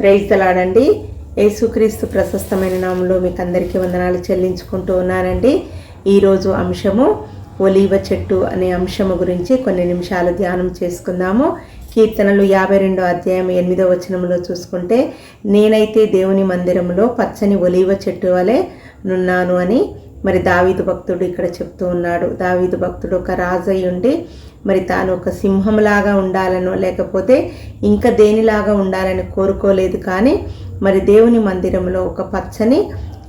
Praise the lord అండి. యేసుక్రీస్తు ప్రశస్తమైన నామంలో మీకు అందరికీ వందనాలు చెల్లించుకుంటూ ఉన్నానండి. ఈరోజు అంశము ఒలీవ చెట్టు అనే అంశము గురించి కొన్ని నిమిషాలు ధ్యానం చేసుకుందాము. కీర్తనలు 52 అధ్యాయం 8వ వచనంలో చూసుకుంటే, నేనైతే దేవుని మందిరంలో పచ్చని ఒలీవ చెట్టు వలె నున్నాను అని మరి దావీదు భక్తుడు ఇక్కడ చెప్తూ ఉన్నాడు. దావీదు భక్తుడు ఒక రాజు అయి ఉండి మరి తాను ఒక సింహంలాగా ఉండాలనో లేకపోతే ఇంకా దేనిలాగా ఉండాలని కోరుకోలేదు, కానీ మరి దేవుని మందిరంలో ఒక పచ్చని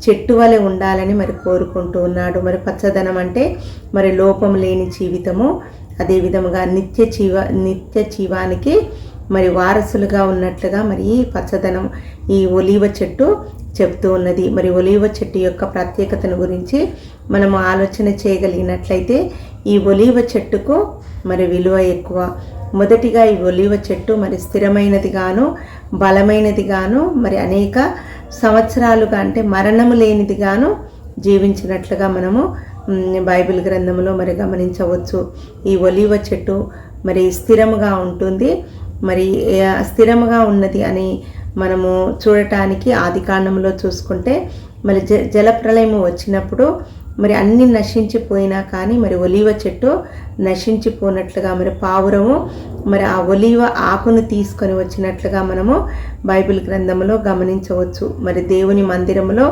చెట్టు వలె ఉండాలని మరి కోరుకుంటూ ఉన్నాడు. మరి పచ్చదనం అంటే మరి లోపం లేని జీవితము, అదేవిధముగా నిత్య జీవానికి మరి వారసులుగా ఉన్నట్లుగా మరి ఈ పచ్చదనం ఈ ఒలీవ చెట్టు చెప్తూ ఉన్నది. మరి ఒలీవ చెట్టు యొక్క ప్రత్యేకతను గురించి మనము ఆలోచన చేయగలిగినట్లయితే ఈ ఒలీవ చెట్టుకు మరి విలువ ఎక్కువ. మొదటిగా ఈ ఒలీవ చెట్టు మరి స్థిరమైనది గాను బలమైనది గాను మరి అనేక సంవత్సరాలుగా అంటే మరణము లేనిది గాను జీవించినట్లుగా మనము బైబిల్ గ్రంథంలో మరి గమనించవచ్చు. ఈ ఒలీవ చెట్టు మరి స్థిరముగా ఉంటుంది. మరి స్థిరముగా ఉన్నది అని మనము చూడటానికి ఆదికాండంలో చూసుకుంటే మరి జలప్రళయం వచ్చినప్పుడు మరి అన్నీ నశించిపోయినా కానీ మరి ఒలీవ చెట్టు నశించిపోయినట్లుగా మరి పావురము మరి ఆ ఒలీవ ఆకును తీసుకొని వచ్చినట్లుగా మనము బైబిల్ గ్రంథంలో గమనించవచ్చు. మరి దేవుని మందిరంలో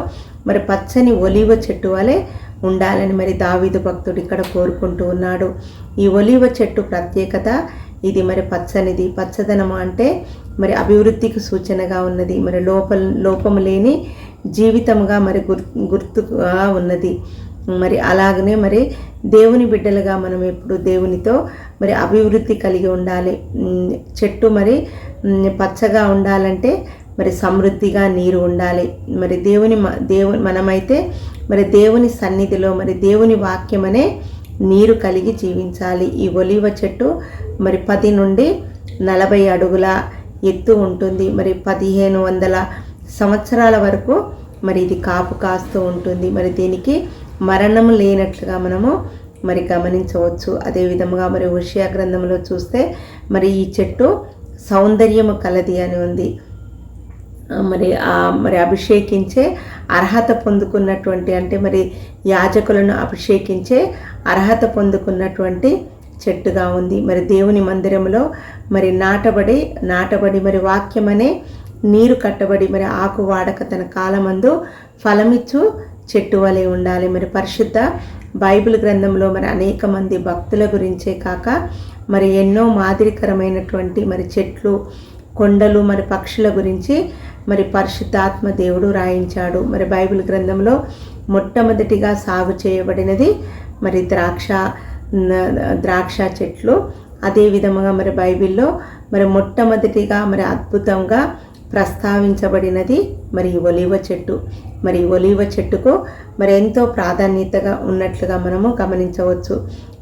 మరి పచ్చని ఒలీవ చెట్టు వలె ఉండాలని మరి దావీదు భక్తుడు ఇక్కడ కోరుకుంటూ ఉన్నాడు. ఈ ఒలీవ చెట్టు ప్రత్యేకత ఇది. మరి పచ్చనిది, పచ్చదనము అంటే మరి అభివృద్ధికి సూచనగా ఉన్నది. మరి లోపము లేని జీవితముగా మరి గుర్తుగా ఉన్నది. మరి అలాగనే మరి దేవుని బిడ్డలుగా మనం ఎప్పుడు దేవునితో మరి అభివృద్ధి కలిగి ఉండాలి. చెట్టు మరి పచ్చగా ఉండాలంటే మరి సమృద్ధిగా నీరు ఉండాలి. మరి మనమైతే మరి దేవుని సన్నిధిలో మరి దేవుని వాక్యం అనే నీరు కలిగి జీవించాలి. ఈ ఒలీవ చెట్టు మరి 10 నుండి 40 అడుగుల ఎత్తు ఉంటుంది. మరి 1500 సంవత్సరాల వరకు మరి ఇది కాపు కాస్తూ ఉంటుంది. మరి దీనికి మరణం లేనట్లుగా మనము మరి గమనించవచ్చు. అదేవిధముగా మరి హోషేయ గ్రంథంలో చూస్తే మరి ఈ చెట్టు సౌందర్యము కలది అని ఉంది. మరి అభిషేకించే అర్హత పొందుకున్నటువంటి అంటే మరి యాజకులను అభిషేకించే అర్హత పొందుకున్నటువంటి చెట్టుగా ఉంది. మరి దేవుని మందిరంలో మరి నాటబడి మరి వాక్యమనే నీరు కట్టబడి మరి ఆకు వాడక తన కాలమందు ఫలమిచ్చు చెట్టు వలె ఉండాలి. మరి పరిశుద్ధ బైబిల్ గ్రంథంలో మరి అనేక మంది భక్తుల గురించే కాక మరి ఎన్నో మాదిరికరమైనటువంటి మరి చెట్లు, కొండలు, మరి పక్షుల గురించి మరి పరిశుద్ధాత్మ దేవుడు రాయించాడు. మరి బైబిల్ గ్రంథంలో మొట్టమొదటిగా సాగు చేయబడినది మరి ద్రాక్ష చెట్లు. అదే విధముగా మరి బైబిల్లో మరి మొట్టమొదటిగా మరి అద్భుతంగా ప్రస్తావించబడినది మరి ఒలీవ చెట్టు. మరి ఒలీవ చెట్టుకు మరి ఎంతో ప్రాధాన్యతగా ఉన్నట్లుగా మనము గమనించవచ్చు.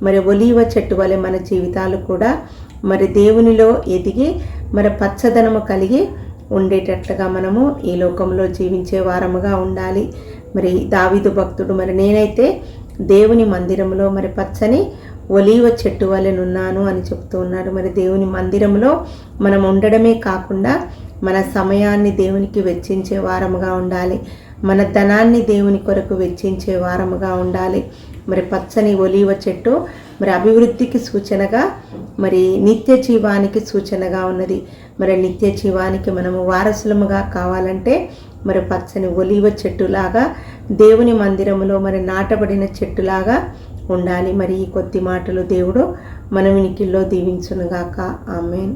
మరి ఒలీవ చెట్టు వలె మన జీవితాలు కూడా మరి దేవునిలో ఎదిగి మరి పచ్చదనము కలిగి ఉండేటట్లుగా మనము ఈ లోకంలో జీవించే వారముగా ఉండాలి. మరి దావీదు భక్తుడు మరి నేనైతే దేవుని మందిరంలో మరి పచ్చని ఒలీవ చెట్టు వలె నున్నాను అని చెప్తూ ఉన్నాడు. మరి దేవుని మందిరంలో మనం ఉండడమే కాకుండా మన సమయాన్ని దేవునికి వెచ్చించే వారముగా ఉండాలి. మన ధనాన్ని దేవుని కొరకు వెచ్చించే వారముగా ఉండాలి. మరి పచ్చని ఒలీవ చెట్టు మరి అభివృద్ధికి సూచనగా మరి నిత్య జీవానికి సూచనగా ఉన్నది. మరి నిత్య జీవానికి మనము వారసులముగా కావాలంటే మరి పచ్చని ఒలీవ చెట్టులాగా దేవుని మందిరములో మరి నాటబడిన చెట్టులాగా ఉండాలి. మరి ఈ కొద్ది మాటలు దేవుడు మన వినికిల్లో దీవించునుగాక. ఆమేన్.